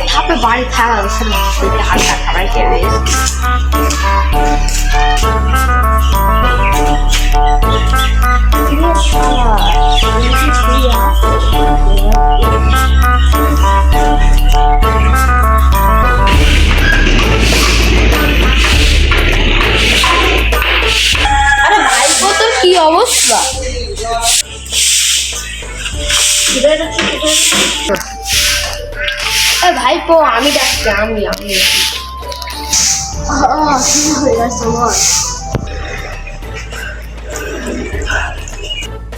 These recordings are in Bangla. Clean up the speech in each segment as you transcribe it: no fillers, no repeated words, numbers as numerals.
Happy body talent sendiri harga karai keris. Ini salah. Ini dia. Ada baik betul kios lah. ভাইপো আমি ডাকছি আমি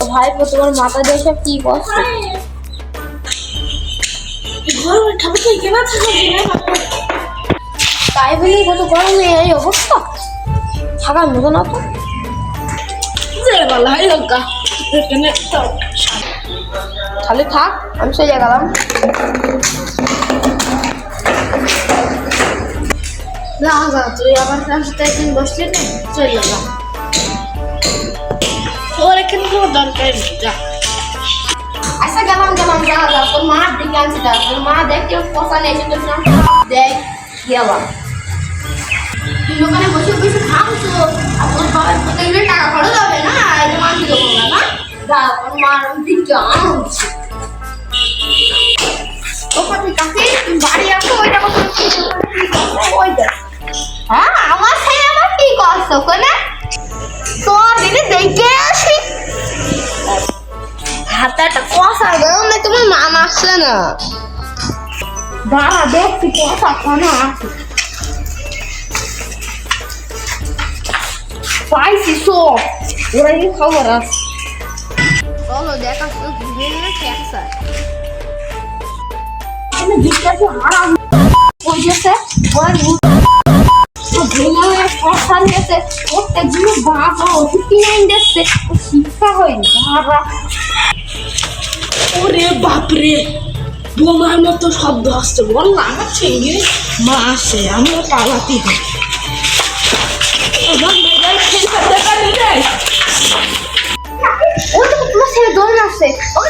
ভাইপো তোমার মাথা দেখে কি করছো তাই বলি কত গরমে এই অবস্থা থাকার মতো না তো তাহলে থাক আমি সে গেলাম তুই আবার সাথে একদিন বসলে না চলে গেলাম তোর এখানে কোনো দরকার নেই যা আচ্ছা গেলাম যা তোর মা ডেকে আনছি তোর মা দেখতে পচা নেই তোর দেখ গেলাম তুই ওখানে বসে বসে খামছো আর তোর বাবার প্রত্যেকদিন টাকা খরচ হবে না এই যে মানছি দেবো না যা তোর মার দিকে আনছি ওখানে কাছে তুমি বাড়ি আসো ওইটা কথা ওই দেখ হ্যাঁ আমার ছেলে আমার কি করছো কোনে তো দিদি দেখে আসি হাতে একটা কষা দাও না তোমার মামা আসছে না দাঁড়া দেখছি কষা কোনো আছে পাইছি সব ওরাই খবর আছে চলো দেখা তো ঘুরে নিয়ে ক্যান্সার আমি জিজ্ঞাসা হারাম ওই যেছে ওরা প্রত্যেক দিন বাবা ওষুধ কিনে দিচ্ছে শিক্ষা হয়নি ওরে বাপরে বোমার মতো শব্দ আসছে বললাম আমার ছেলে মা আসে আমিও পালাতে হয় ও তো তোমার ছেলে দৌড় আসছে ও